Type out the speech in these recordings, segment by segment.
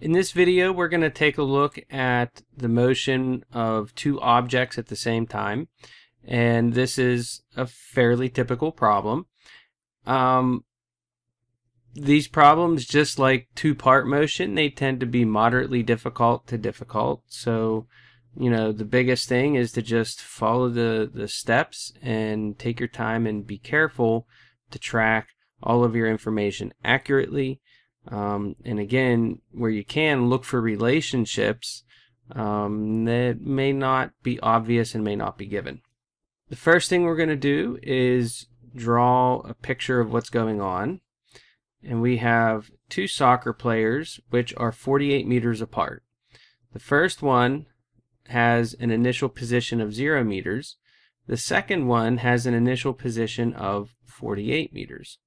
In this video, we're going to take a look at the motion of two objects at the same time, and this is a fairly typical problem. These problems, just like two-part motion, they tend to be moderately difficult to difficult. So, the biggest thing is to just follow the steps and take your time and be careful to track all of your information accurately. And again, where you can, look for relationships that may not be obvious and may not be given. The first thing we're going to do is draw a picture of what's going on. And we have two soccer players which are 48 meters apart. The first one has an initial position of 0 meters. The second one has an initial position of 48 meters.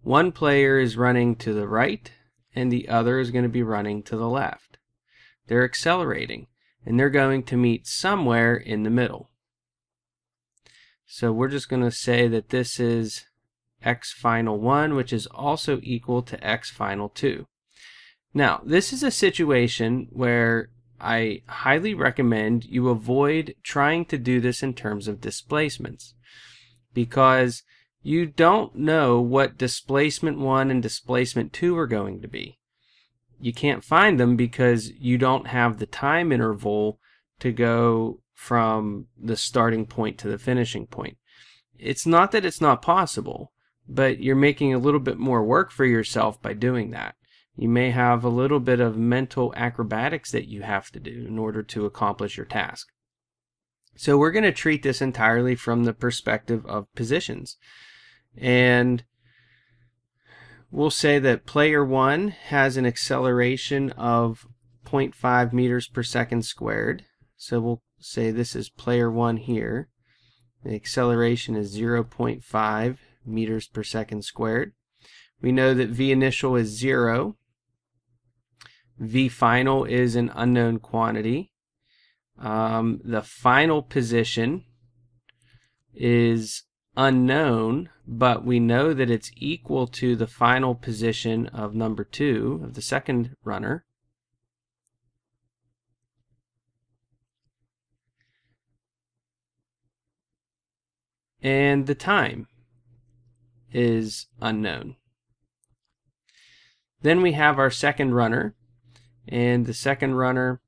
One player is running to the right and the other is going to be running to the left. They're accelerating and they're going to meet somewhere in the middle. So we're just going to say that this is x final 1, which is also equal to x final 2. Now, this is a situation where I highly recommend you avoid trying to do this in terms of displacements, because you don't know what displacement 1 and displacement 2 are going to be. You can't find them because you don't have the time interval to go from the starting point to the finishing point. It's not that it's not possible, but you're making a little bit more work for yourself by doing that. You may have a little bit of mental acrobatics that you have to do in order to accomplish your task. So we're going to treat this entirely from the perspective of positions. And we'll say that player 1 has an acceleration of 0.5 meters per second squared. So we'll say this is player 1 here. The acceleration is 0.5 meters per second squared. We know that V initial is 0. V final is an unknown quantity. The final position is unknown, but we know that it's equal to the final position of number 2, of the second runner. And the time is unknown. Then we have our second runner, and the second runner,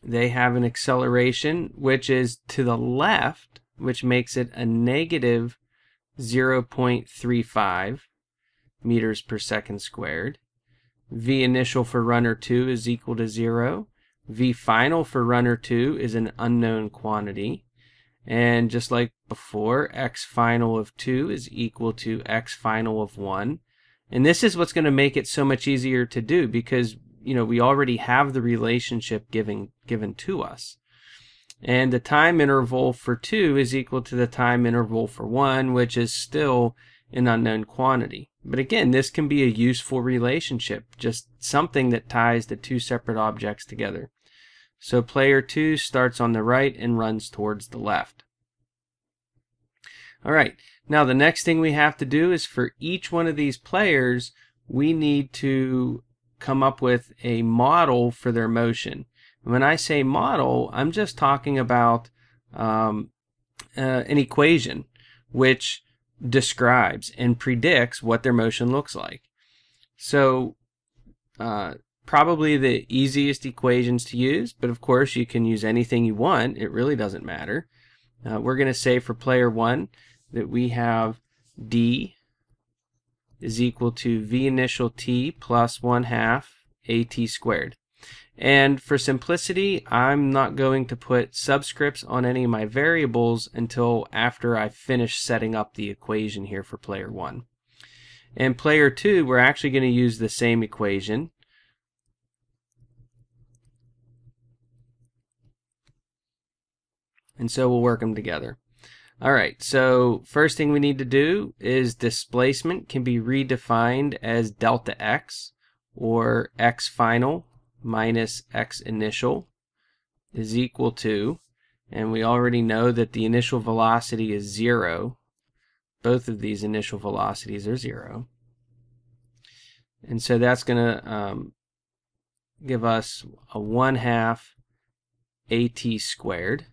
they have an acceleration which is to the left, which makes it a negative 0.35 meters per second squared. V initial for runner 2 is equal to 0. V final for runner 2 is an unknown quantity. And just like before, x final of 2 is equal to x final of 1. And this is what's going to make it so much easier to do, because we already have the relationship given to us. And the time interval for 2 is equal to the time interval for 1, which is still an unknown quantity. But again, this can be a useful relationship, just something that ties the two separate objects together. So player 2 starts on the right and runs towards the left. Alright, now the next thing we have to do is, for each one of these players, we need to come up with a model for their motion. When I say model, I'm just talking about an equation which describes and predicts what their motion looks like. So probably the easiest equations to use, but of course you can use anything you want. It really doesn't matter. We're going to say for player 1 that we have D is equal to V initial t plus 1/2 AT squared. And for simplicity, I'm not going to put subscripts on any of my variables until after I finish setting up the equation here for player 1. And player 2, we're actually going to use the same equation. And so we'll work them together. Alright, so first thing we need to do is displacement can be redefined as delta x, or x final minus x initial is equal to, and we already know that the initial velocity is 0. Both of these initial velocities are 0. And so that's going to give us a 1/2 AT squared.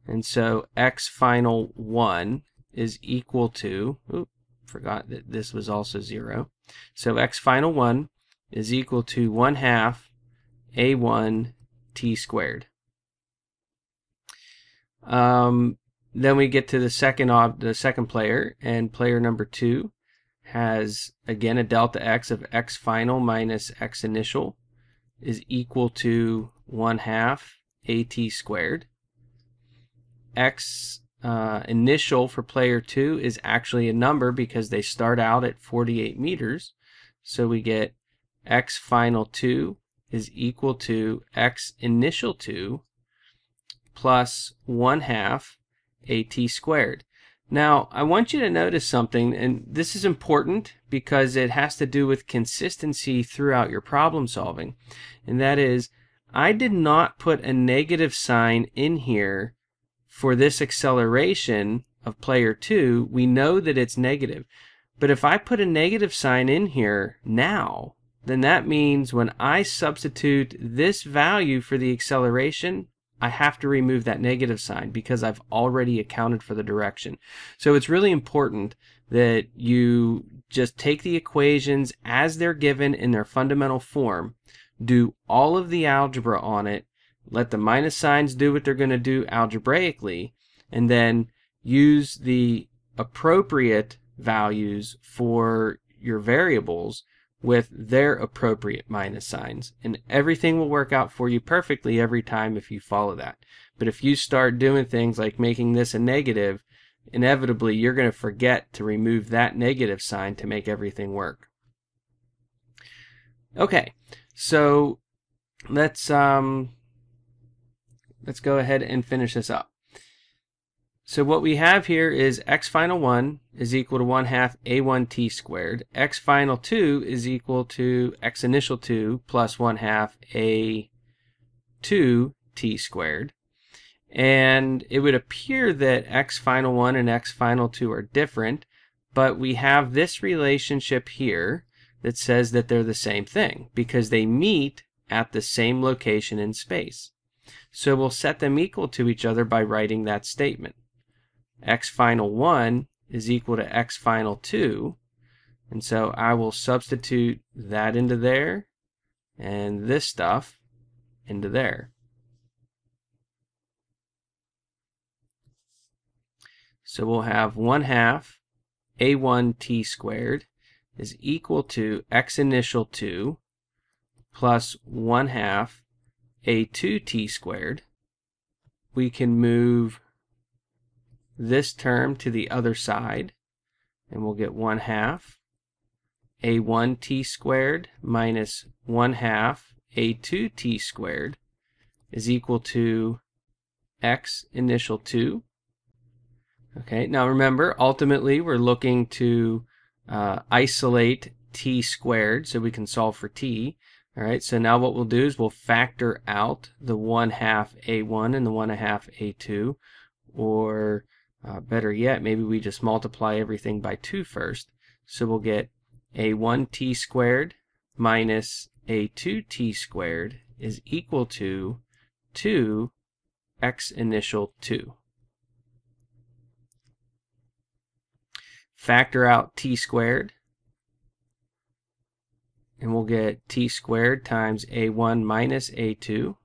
And so x final 1 is equal to, forgot that this was also 0. So x final 1 is equal to 1/2 A1 t squared. Then we get to the second player, and player number 2 has again a delta x of x final minus x initial is equal to 1/2 AT squared. X initial for player 2 is actually a number because they start out at 48 meters. So we get x final 2 is equal to x initial 2 plus 1/2 AT squared. Now, I want you to notice something, and this is important because it has to do with consistency throughout your problem solving. And that is, I did not put a negative sign in here for this acceleration of player 2. We know that it's negative. But if I put a negative sign in here now, then that means when I substitute this value for the acceleration, I have to remove that negative sign because I've already accounted for the direction. So it's really important that you just take the equations as they're given in their fundamental form, do all of the algebra on it, let the minus signs do what they're going to do algebraically, and then use the appropriate values for your variables with their appropriate minus signs, and everything will work out for you perfectly every time if you follow that. But if you start doing things like making this a negative, inevitably you're going to forget to remove that negative sign to make everything work. Okay, so let's go ahead and finish this up. So what we have here is x final 1 is equal to 1/2 A1 t squared. X final 2 is equal to x initial 2 plus 1/2 A2 t squared. And it would appear that x final 1 and x final 2 are different, but we have this relationship here that says that they're the same thing because they meet at the same location in space. So we'll set them equal to each other by writing that statement. X final 1 is equal to x final 2, and so I will substitute that into there and this stuff into there. So we'll have 1/2 A1 t squared is equal to x initial 2 plus 1/2 A2 t squared. We can move this term to the other side, and we'll get 1/2 A1 t squared minus 1/2 A2 t squared is equal to x initial 2. Okay, now remember, ultimately we're looking to isolate t squared so we can solve for t. All right, so now what we'll do is we'll factor out the 1/2 A1 and the 1/2 A2, or better yet, maybe we just multiply everything by 2 first. So we'll get A1 t squared minus A2 t squared is equal to 2 x initial 2. Factor out t squared, and we'll get t squared times A1 minus A2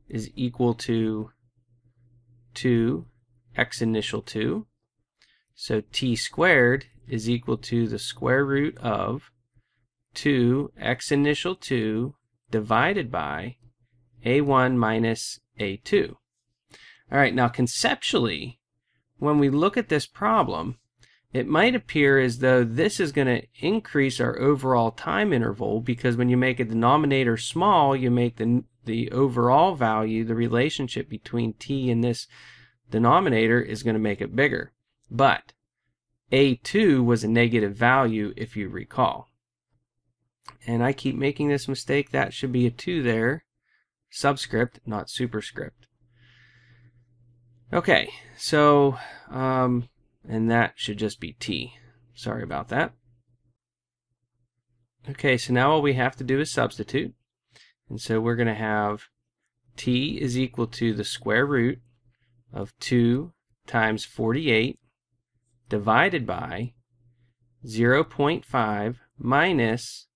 is equal to 2 x initial 2. So t squared is equal to the square root of 2 x initial 2 divided by A1 minus A2. All right, now conceptually, when we look at this problem, it might appear as though this is going to increase our overall time interval, because when you make a denominator small, you make the overall value, the relationship between t and this denominator, is going to make it bigger. But A2 was a negative value, if you recall. And I keep making this mistake. That should be a 2 there. Subscript, not superscript. Okay, so, and that should just be t. Sorry about that. Okay, so now all we have to do is substitute. And so we're going to have t is equal to the square root of 2 times 48 divided by 0.5 minus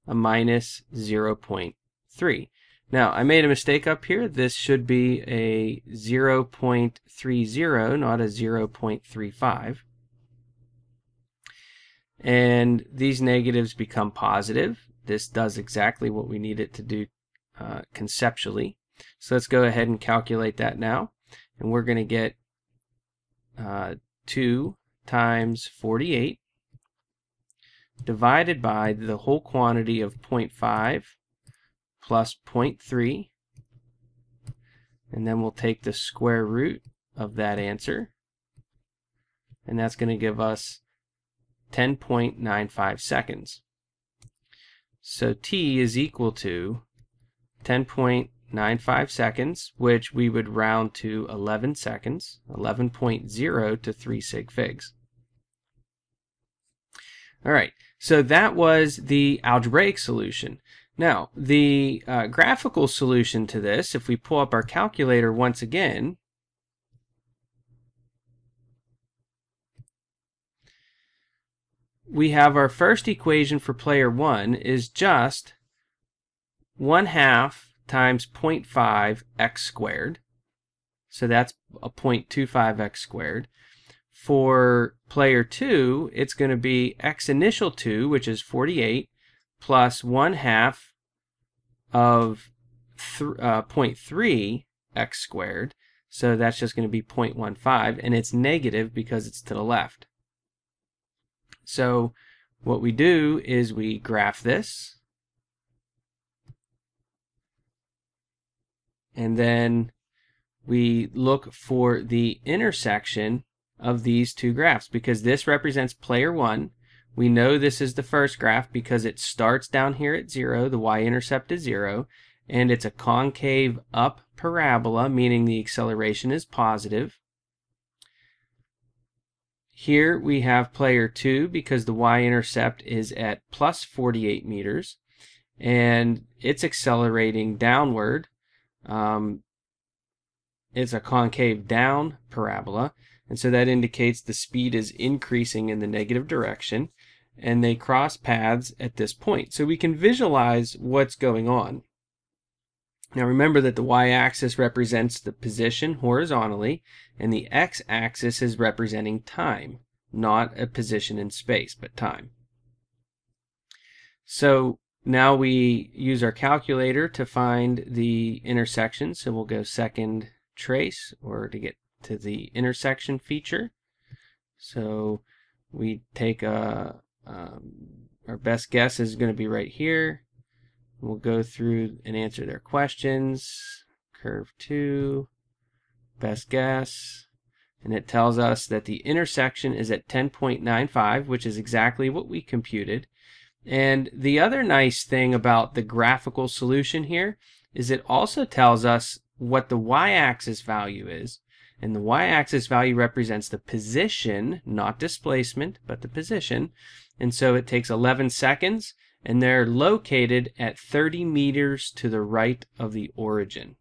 a minus 0.3. Now, I made a mistake up here. This should be a 0.30, not a 0.35. And these negatives become positive. This does exactly what we need it to do conceptually. So let's go ahead and calculate that now. And we're going to get 2 times 48 divided by the whole quantity of 0.5 plus 0.3. And then we'll take the square root of that answer. And that's going to give us 10.95 seconds. So t is equal to 10.95 seconds, which we would round to 11 seconds, 11.0 to 3 sig figs. All right, so that was the algebraic solution. Now, the graphical solution to this, if we pull up our calculator once again, we have our first equation for player 1 is just 1/2 times 0.5 x squared. So that's a 0.25 x squared. For player 2, it's going to be x initial 2, which is 48, plus 1/2 of 0.3 x squared. So that's just going to be 0.15, and it's negative because it's to the left. So what we do is we graph this, and then we look for the intersection of these two graphs, because this represents player 1. We know this is the first graph because it starts down here at 0, the y-intercept is 0, and it's a concave up parabola, meaning the acceleration is positive. Here we have player 2 because the y-intercept is at plus 48 meters, and it's accelerating downward. It's a concave down parabola, and so that indicates the speed is increasing in the negative direction, and they cross paths at this point. So we can visualize what's going on. Now remember that the y-axis represents the position horizontally, and the x-axis is representing time, not a position in space, but time. So now we use our calculator to find the intersection. So we'll go second trace, or to get to the intersection feature. So we take our best guess is going to be right here. We'll go through and answer their questions. Curve 2, best guess, and it tells us that the intersection is at 10.95, which is exactly what we computed. And the other nice thing about the graphical solution here is it also tells us what the y-axis value is. And the y-axis value represents the position, not displacement, but the position. And so it takes 11 seconds, and they're located at 30 meters to the right of the origin.